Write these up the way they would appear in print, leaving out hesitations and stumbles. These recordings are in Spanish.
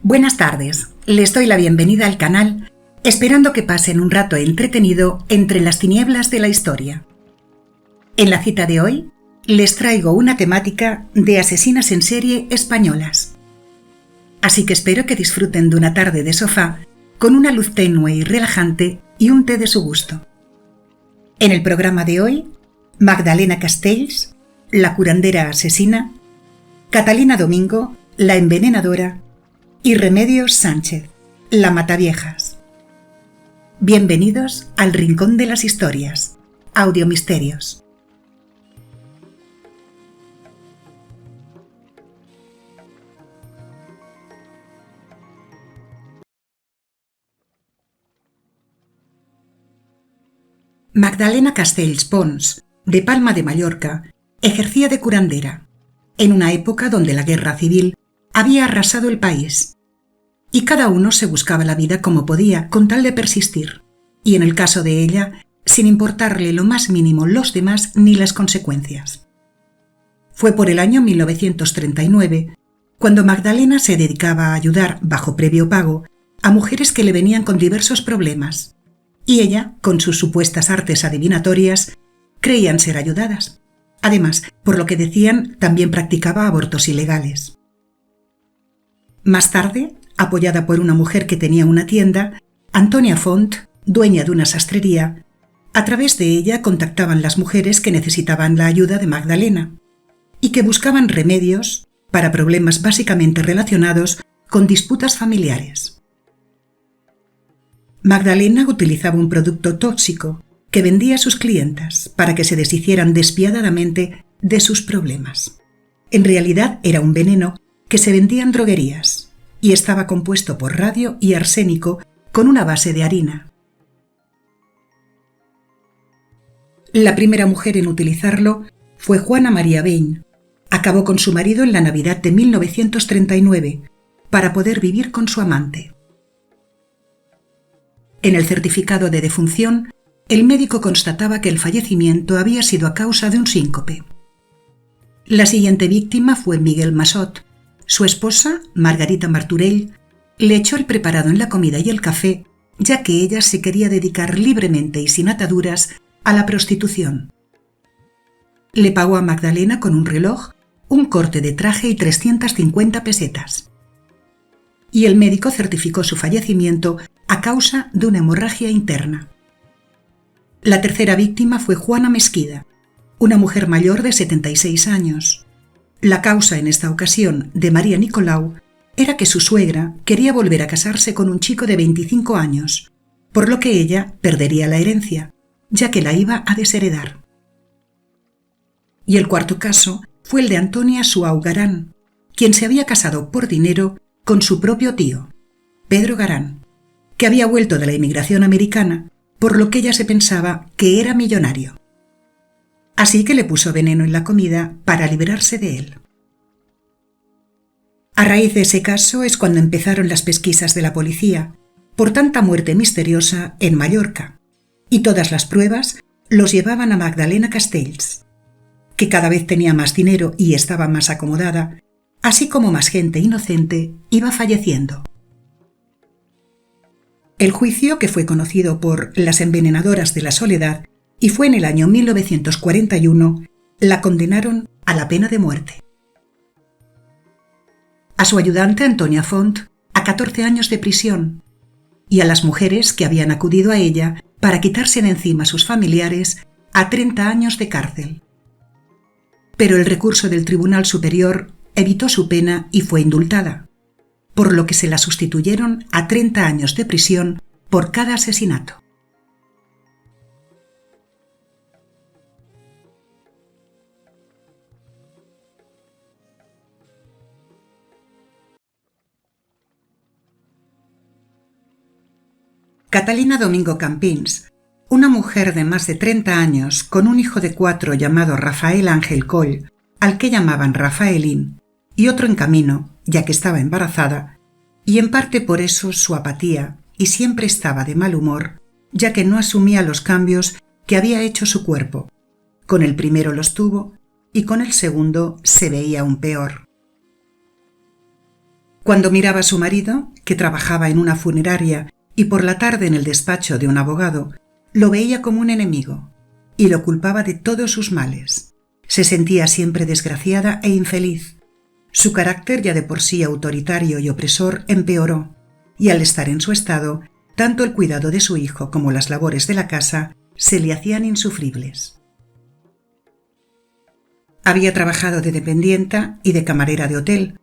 Buenas tardes, les doy la bienvenida al canal, esperando que pasen un rato entretenido entre las tinieblas de la historia. En la cita de hoy, les traigo una temática de asesinas en serie españolas. Así que espero que disfruten de una tarde de sofá con una luz tenue y relajante y un té de su gusto. En el programa de hoy, Magdalena Castells, la curandera asesina, Catalina Domingo, la envenenadora, y Remedios Sánchez, la mataviejas. Bienvenidos al Rincón de las Historias, Audiomisterios. Magdalena Castells Pons, de Palma de Mallorca, ejercía de curandera, en una época donde la guerra civil había arrasado el país, y cada uno se buscaba la vida como podía con tal de persistir, y en el caso de ella, sin importarle lo más mínimo los demás ni las consecuencias. Fue por el año 1939 cuando Magdalena se dedicaba a ayudar, bajo previo pago, a mujeres que le venían con diversos problemas, y ella, con sus supuestas artes adivinatorias, creían ser ayudadas. Además, por lo que decían, también practicaba abortos ilegales. Más tarde, apoyada por una mujer que tenía una tienda, Antonia Font, dueña de una sastrería, a través de ella contactaban las mujeres que necesitaban la ayuda de Magdalena y que buscaban remedios para problemas básicamente relacionados con disputas familiares. Magdalena utilizaba un producto tóxico que vendía a sus clientas para que se deshicieran despiadadamente de sus problemas. En realidad era un veneno que se vendía en droguerías y estaba compuesto por radio y arsénico con una base de harina. La primera mujer en utilizarlo fue Juana María Beñ. Acabó con su marido en la Navidad de 1939 para poder vivir con su amante. En el certificado de defunción, el médico constataba que el fallecimiento había sido a causa de un síncope. La siguiente víctima fue Miguel Massot. Su esposa, Margarita Martorell, le echó el preparado en la comida y el café, ya que ella se quería dedicar libremente y sin ataduras a la prostitución. Le pagó a Magdalena con un reloj, un corte de traje y 350 pesetas. Y el médico certificó su fallecimiento a causa de una hemorragia interna. La tercera víctima fue Juana Mesquida, una mujer mayor de 76 años. La causa en esta ocasión de María Nicolau era que su suegra quería volver a casarse con un chico de 25 años, por lo que ella perdería la herencia, ya que la iba a desheredar. Y el cuarto caso fue el de Antonia Suau Garán, quien se había casado por dinero con su propio tío, Pedro Garán, que había vuelto de la inmigración americana, por lo que ella se pensaba que era millonario. Así que le puso veneno en la comida para librarse de él. A raíz de ese caso es cuando empezaron las pesquisas de la policía por tanta muerte misteriosa en Mallorca, y todas las pruebas los llevaban a Magdalena Castells, que cada vez tenía más dinero y estaba más acomodada, así como más gente inocente iba falleciendo. El juicio, que fue conocido por las envenenadoras de la Soledad y fue en el año 1941, la condenaron a la pena de muerte. A su ayudante Antonia Font a 14 años de prisión y a las mujeres que habían acudido a ella para quitarse de encima a sus familiares a 30 años de cárcel. Pero el recurso del Tribunal Superior evitó su pena y fue indultada, por lo que se la sustituyeron a 30 años de prisión por cada asesinato. Catalina Domingo Campins, una mujer de más de 30 años con un hijo de 4 llamado Rafael Ángel Coll, al que llamaban Rafaelín, y otro en camino, ya que estaba embarazada, y en parte por eso su apatía, y siempre estaba de mal humor, ya que no asumía los cambios que había hecho su cuerpo. Con el primero los tuvo, y con el segundo se veía aún peor. Cuando miraba a su marido, que trabajaba en una funeraria y por la tarde en el despacho de un abogado, lo veía como un enemigo y lo culpaba de todos sus males. Se sentía siempre desgraciada e infeliz. Su carácter, ya de por sí autoritario y opresor, empeoró, y al estar en su estado, tanto el cuidado de su hijo como las labores de la casa se le hacían insufribles. Había trabajado de dependienta y de camarera de hotel,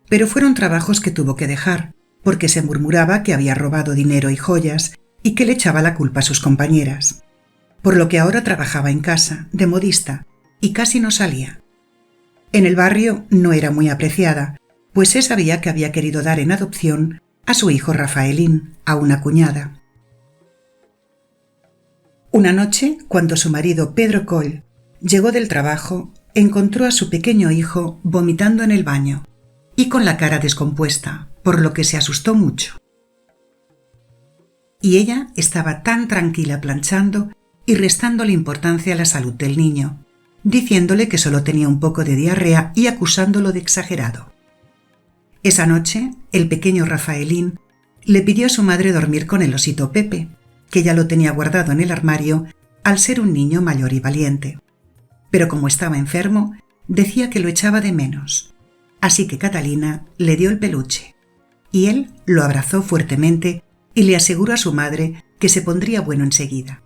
pero fueron trabajos que tuvo que dejar, porque se murmuraba que había robado dinero y joyas y que le echaba la culpa a sus compañeras. Por lo que ahora trabajaba en casa, de modista, y casi no salía. En el barrio no era muy apreciada, pues se sabía que había querido dar en adopción a su hijo Rafaelín, a una cuñada. Una noche, cuando su marido Pedro Coll llegó del trabajo, encontró a su pequeño hijo vomitando en el baño y con la cara descompuesta, por lo que se asustó mucho. Y ella estaba tan tranquila planchando y restándole importancia a la salud del niño, diciéndole que solo tenía un poco de diarrea y acusándolo de exagerado. Esa noche, el pequeño Rafaelín le pidió a su madre dormir con el osito Pepe, que ya lo tenía guardado en el armario al ser un niño mayor y valiente. Pero como estaba enfermo, decía que lo echaba de menos. Así que Catalina le dio el peluche, y él lo abrazó fuertemente y le aseguró a su madre que se pondría bueno enseguida.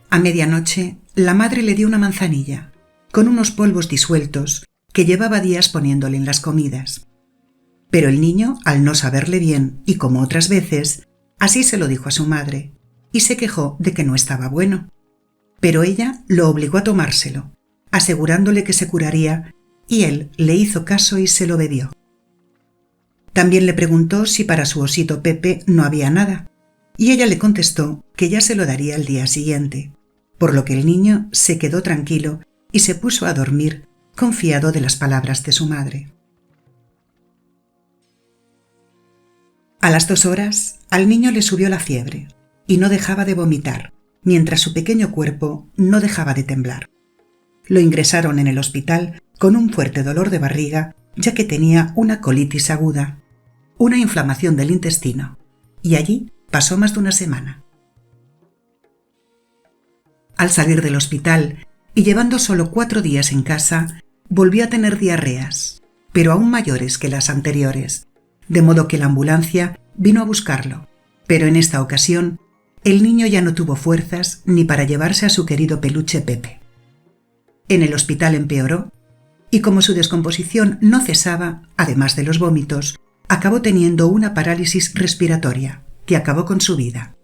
A medianoche, la madre le dio una manzanilla, con unos polvos disueltos que llevaba días poniéndole en las comidas. Pero el niño, al no saberle bien, y como otras veces, así se lo dijo a su madre, y se quejó de que no estaba bueno. Pero ella lo obligó a tomárselo, asegurándole que se curaría, y él le hizo caso y se lo bebió. También le preguntó si para su osito Pepe no había nada, y ella le contestó que ya se lo daría el día siguiente, por lo que el niño se quedó tranquilo y se puso a dormir, confiado de las palabras de su madre. A las 2 horas, al niño le subió la fiebre y no dejaba de vomitar, mientras su pequeño cuerpo no dejaba de temblar. Lo ingresaron en el hospital con un fuerte dolor de barriga, ya que tenía una colitis aguda, una inflamación del intestino, y allí pasó más de una semana. Al salir del hospital y llevando solo 4 días en casa, volvió a tener diarreas, pero aún mayores que las anteriores, de modo que la ambulancia vino a buscarlo, pero en esta ocasión el niño ya no tuvo fuerzas ni para llevarse a su querido peluche Pepe. En el hospital empeoró, y como su descomposición no cesaba, además de los vómitos, acabó teniendo una parálisis respiratoria, que acabó con su vida.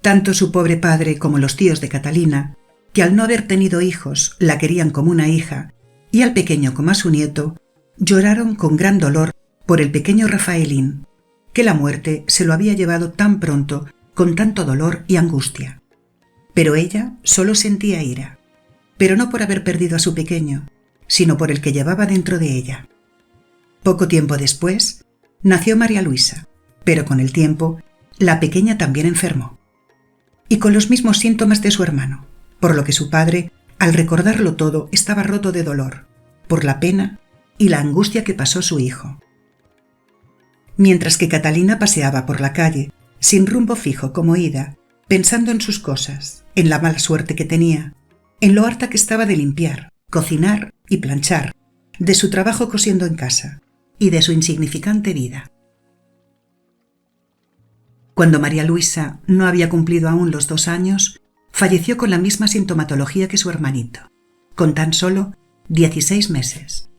Tanto su pobre padre como los tíos de Catalina, que al no haber tenido hijos la querían como una hija, y al pequeño como a su nieto, lloraron con gran dolor por el pequeño Rafaelín, que la muerte se lo había llevado tan pronto, con tanto dolor y angustia. Pero ella solo sentía ira, pero no por haber perdido a su pequeño, sino por el que llevaba dentro de ella. Poco tiempo después, nació María Luisa, pero con el tiempo, la pequeña también enfermó, y con los mismos síntomas de su hermano, por lo que su padre, al recordarlo todo, estaba roto de dolor, por la pena y la angustia que pasó su hijo. Mientras que Catalina paseaba por la calle, sin rumbo fijo como ida, pensando en sus cosas, en la mala suerte que tenía, en lo harta que estaba de limpiar, cocinar y planchar, de su trabajo cosiendo en casa y de su insignificante vida. Cuando María Luisa no había cumplido aún los 2 años, falleció con la misma sintomatología que su hermanito, con tan solo 16 meses.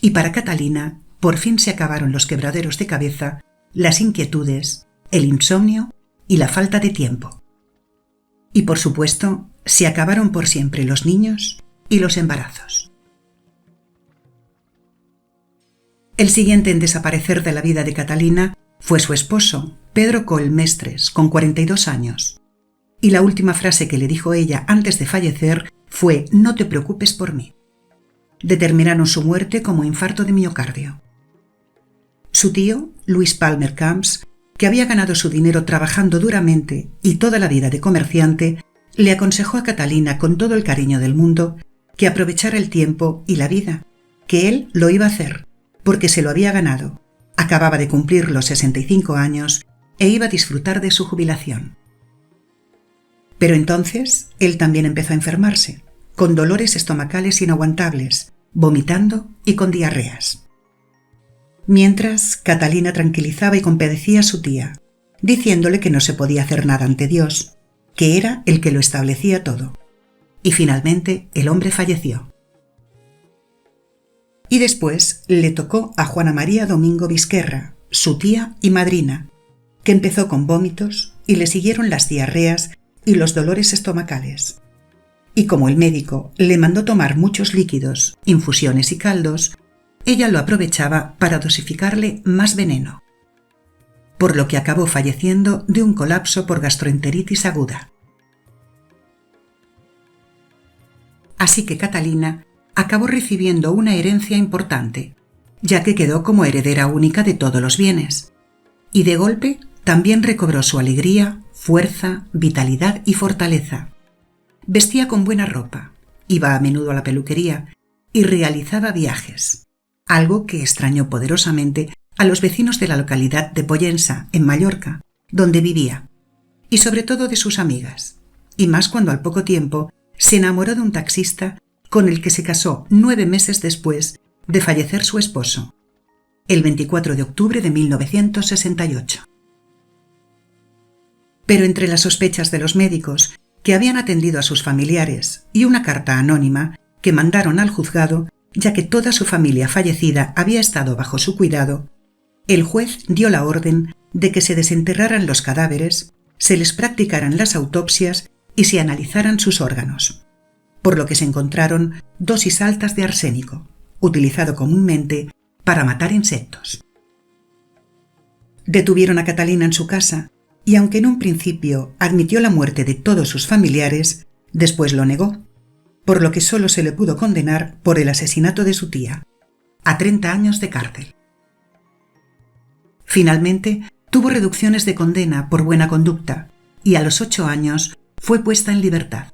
Y para Catalina, por fin se acabaron los quebraderos de cabeza, las inquietudes, el insomnio y la falta de tiempo. Y por supuesto, se acabaron por siempre los niños y los embarazos. El siguiente en desaparecer de la vida de Catalina fue su esposo, Pedro Coll Mestres, con 42 años. Y la última frase que le dijo ella antes de fallecer fue: «No te preocupes por mí». Determinaron su muerte como infarto de miocardio. Su tío, Luis Palmer Camps, que había ganado su dinero trabajando duramente y toda la vida de comerciante, le aconsejó a Catalina con todo el cariño del mundo que aprovechara el tiempo y la vida, que él lo iba a hacer, porque se lo había ganado. Acababa de cumplir los 65 años e iba a disfrutar de su jubilación. Pero entonces él también empezó a enfermarse, con dolores estomacales inaguantables, vomitando y con diarreas. Mientras, Catalina tranquilizaba y compadecía a su tía, diciéndole que no se podía hacer nada ante Dios, que era el que lo establecía todo. Y finalmente el hombre falleció. Y después le tocó a Juana María Domingo Vizquerra, su tía y madrina, que empezó con vómitos y le siguieron las diarreas y los dolores estomacales. Y como el médico le mandó tomar muchos líquidos, infusiones y caldos, ella lo aprovechaba para dosificarle más veneno, por lo que acabó falleciendo de un colapso por gastroenteritis aguda. Así que Catalina acabó recibiendo una herencia importante, ya que quedó como heredera única de todos los bienes, y de golpe también recobró su alegría, fuerza, vitalidad y fortaleza. Vestía con buena ropa, iba a menudo a la peluquería y realizaba viajes, algo que extrañó poderosamente a los vecinos de la localidad de Pollensa, en Mallorca, donde vivía, y sobre todo de sus amigas, y más cuando al poco tiempo se enamoró de un taxista con el que se casó 9 meses después de fallecer su esposo, el 24 de octubre de 1968. Pero entre las sospechas de los médicos que habían atendido a sus familiares y una carta anónima que mandaron al juzgado, ya que toda su familia fallecida había estado bajo su cuidado, el juez dio la orden de que se desenterraran los cadáveres, se les practicaran las autopsias y se analizaran sus órganos, por lo que se encontraron dosis altas de arsénico, utilizado comúnmente para matar insectos. Detuvieron a Catalina en su casa y aunque en un principio admitió la muerte de todos sus familiares, después lo negó, por lo que solo se le pudo condenar por el asesinato de su tía, a 30 años de cárcel. Finalmente, tuvo reducciones de condena por buena conducta y a los 8 años fue puesta en libertad.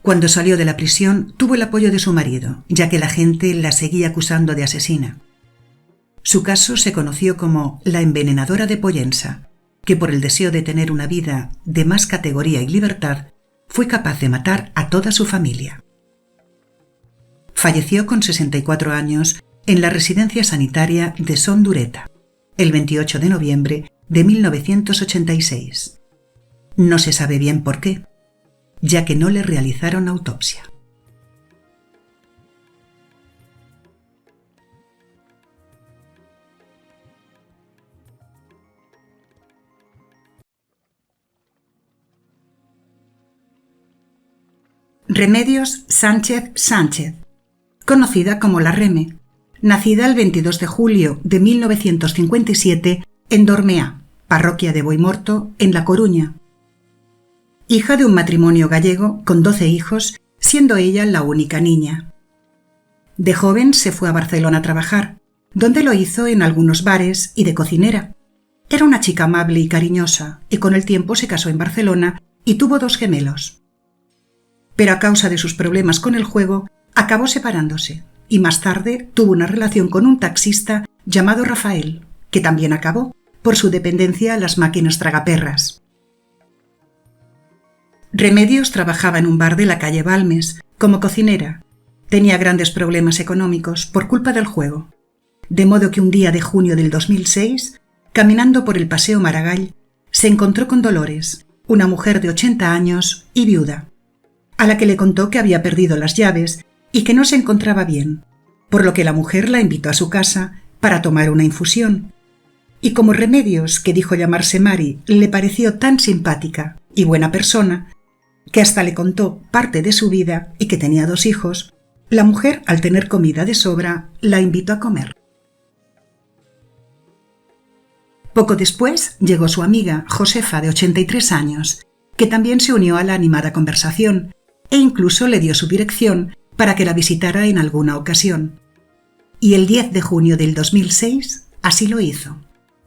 Cuando salió de la prisión, tuvo el apoyo de su marido, ya que la gente la seguía acusando de asesina. Su caso se conoció como la envenenadora de Pollensa, que por el deseo de tener una vida de más categoría y libertad, fue capaz de matar a toda su familia. Falleció con 64 años en la residencia sanitaria de Son Dureta, el 28 de noviembre de 1986. No se sabe bien por qué, ya que no le realizaron autopsia. Remedios Sánchez Sánchez, conocida como la Reme, nacida el 22 de julio de 1957 en Dormea, parroquia de Boimorto, en La Coruña. Hija de un matrimonio gallego con 12 hijos, siendo ella la única niña. De joven se fue a Barcelona a trabajar, donde lo hizo en algunos bares y de cocinera. Era una chica amable y cariñosa, y con el tiempo se casó en Barcelona y tuvo 2 gemelos. Pero a causa de sus problemas con el juego, acabó separándose y más tarde tuvo una relación con un taxista llamado Rafael, que también acabó por su dependencia a las máquinas tragaperras. Remedios trabajaba en un bar de la calle Balmes como cocinera. Tenía grandes problemas económicos por culpa del juego, de modo que un día de junio del 2006, caminando por el Paseo Maragall, se encontró con Dolores, una mujer de 80 años y viuda, a la que le contó que había perdido las llaves y que no se encontraba bien, por lo que la mujer la invitó a su casa para tomar una infusión. Y como Remedios, que dijo llamarse Mari, le pareció tan simpática y buena persona, que hasta le contó parte de su vida y que tenía 2 hijos, la mujer, al tener comida de sobra, la invitó a comer. Poco después llegó su amiga, Josefa, de 83 años, que también se unió a la animada conversación e incluso le dio su dirección para que la visitara en alguna ocasión. Y el 10 de junio del 2006 así lo hizo.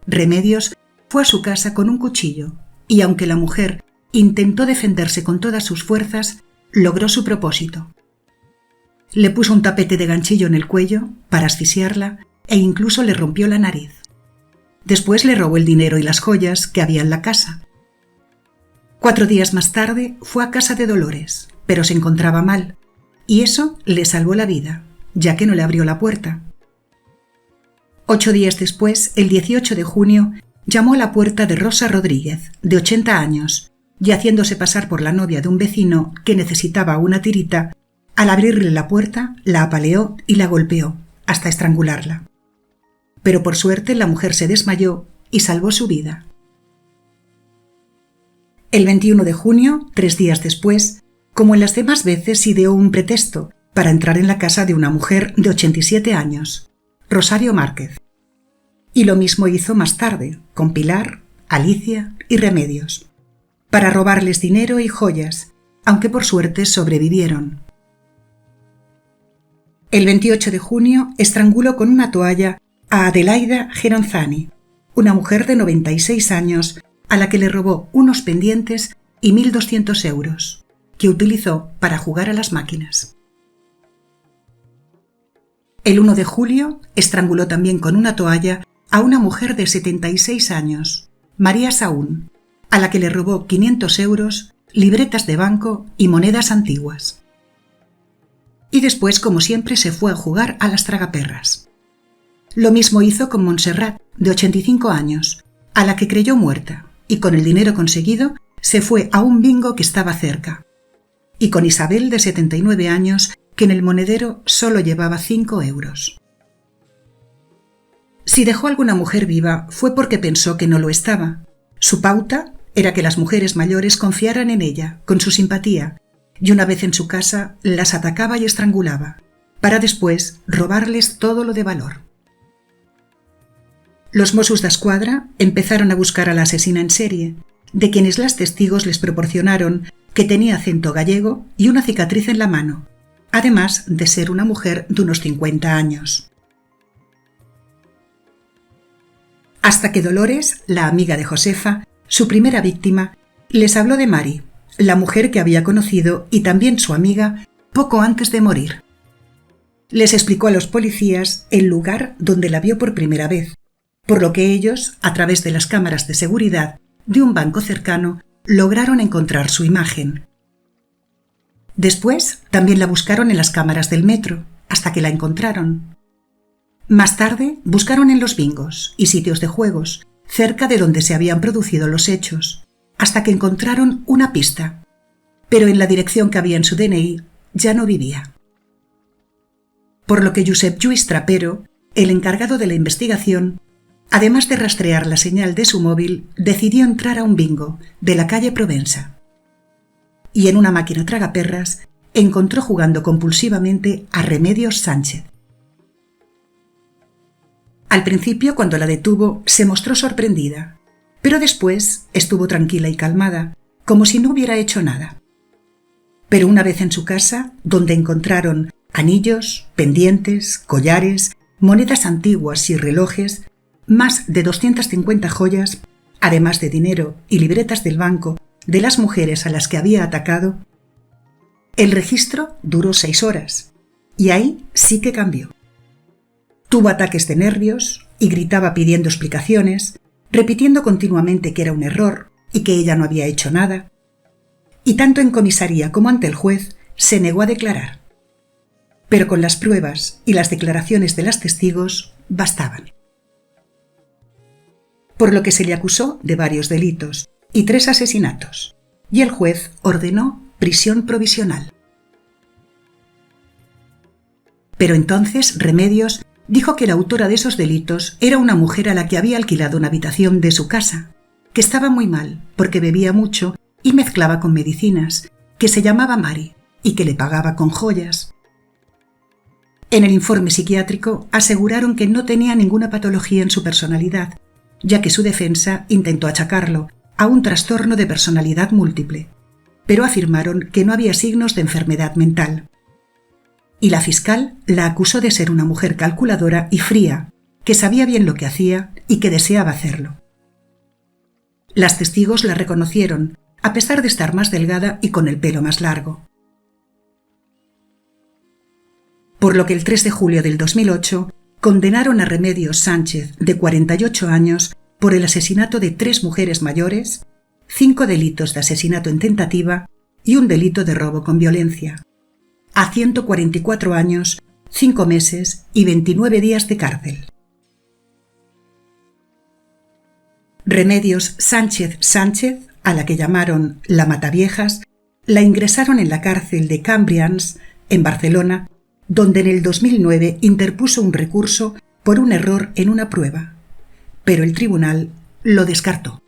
Remedios fue a su casa con un cuchillo y aunque la mujer intentó defenderse con todas sus fuerzas, logró su propósito. Le puso un tapete de ganchillo en el cuello para asfixiarla e incluso le rompió la nariz. Después le robó el dinero y las joyas que había en la casa. 4 días más tarde fue a casa de Dolores, pero se encontraba mal, y eso le salvó la vida, ya que no le abrió la puerta. 8 días después, el 18 de junio, llamó a la puerta de Rosa Rodríguez, de 80 años, y haciéndose pasar por la novia de un vecino que necesitaba una tirita, al abrirle la puerta, la apaleó y la golpeó, hasta estrangularla. Pero por suerte la mujer se desmayó y salvó su vida. El 21 de junio, 3 días después, como en las demás veces, ideó un pretexto para entrar en la casa de una mujer de 87 años, Rosario Márquez. Y lo mismo hizo más tarde, con Pilar, Alicia y Remedios, para robarles dinero y joyas, aunque por suerte sobrevivieron. El 28 de junio estranguló con una toalla a Adelaida Geronzani, una mujer de 96 años a la que le robó unos pendientes y 1.200 euros, que utilizó para jugar a las máquinas. El 1 de julio estranguló también con una toalla a una mujer de 76 años, María Saún, a la que le robó 500 euros, libretas de banco y monedas antiguas. Y después, como siempre, se fue a jugar a las tragaperras. Lo mismo hizo con Montserrat, de 85 años, a la que creyó muerta, y con el dinero conseguido se fue a un bingo que estaba cerca. Y con Isabel, de 79 años, que en el monedero solo llevaba 5 euros. Si dejó a alguna mujer viva fue porque pensó que no lo estaba. Su pauta era que las mujeres mayores confiaran en ella, con su simpatía, y una vez en su casa las atacaba y estrangulaba, para después robarles todo lo de valor. Los Mossos d'Esquadra empezaron a buscar a la asesina en serie, de quienes las testigos les proporcionaron que tenía acento gallego y una cicatriz en la mano, además de ser una mujer de unos 50 años. Hasta que Dolores, la amiga de Josefa, su primera víctima, les habló de Mari, la mujer que había conocido y también su amiga poco antes de morir. Les explicó a los policías el lugar donde la vio por primera vez, por lo que ellos, a través de las cámaras de seguridad de un banco cercano, lograron encontrar su imagen. Después también la buscaron en las cámaras del metro, hasta que la encontraron. Más tarde buscaron en los bingos y sitios de juegos, cerca de donde se habían producido los hechos, hasta que encontraron una pista, pero en la dirección que había en su DNI ya no vivía. Por lo que Josep Lluís Trapero, el encargado de la investigación, además de rastrear la señal de su móvil, decidió entrar a un bingo de la calle Provenza. Y en una máquina tragaperras encontró jugando compulsivamente a Remedios Sánchez. Al principio, cuando la detuvo, se mostró sorprendida, pero después estuvo tranquila y calmada, como si no hubiera hecho nada. Pero una vez en su casa, donde encontraron anillos, pendientes, collares, monedas antiguas y relojes, más de 250 joyas, además de dinero y libretas del banco de las mujeres a las que había atacado, el registro duró 6 horas, y ahí sí que cambió. Tuvo ataques de nervios y gritaba pidiendo explicaciones, repitiendo continuamente que era un error y que ella no había hecho nada. Y tanto en comisaría como ante el juez se negó a declarar. Pero con las pruebas y las declaraciones de las testigos bastaban. Por lo que se le acusó de varios delitos y 3 asesinatos, y el juez ordenó prisión provisional. Pero entonces Remedios dijo que la autora de esos delitos era una mujer a la que había alquilado una habitación de su casa, que estaba muy mal porque bebía mucho y mezclaba con medicinas, que se llamaba Mari y que le pagaba con joyas. En el informe psiquiátrico aseguraron que no tenía ninguna patología en su personalidad, ya que su defensa intentó achacarlo a un trastorno de personalidad múltiple, pero afirmaron que no había signos de enfermedad mental. Y la fiscal la acusó de ser una mujer calculadora y fría, que sabía bien lo que hacía y que deseaba hacerlo. Las testigos la reconocieron, a pesar de estar más delgada y con el pelo más largo. por lo que el 3 de julio del 2008 condenaron a Remedios Sánchez, de 48 años, por el asesinato de 3 mujeres mayores, 5 delitos de asesinato en tentativa y un delito de robo con violencia, a 144 años, 5 meses y 29 días de cárcel. Remedios Sánchez Sánchez, a la que llamaron la Mataviejas, la ingresaron en la cárcel de Cambrians, en Barcelona, donde en el 2009 interpuso un recurso por un error en una prueba, pero el tribunal lo descartó.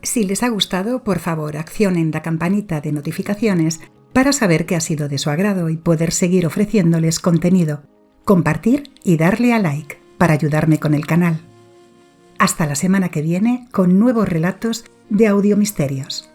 Si les ha gustado, por favor, accionen la campanita de notificaciones para saber que ha sido de su agrado y poder seguir ofreciéndoles contenido, compartir y darle a like para ayudarme con el canal. Hasta la semana que viene con nuevos relatos de Audiomisterios.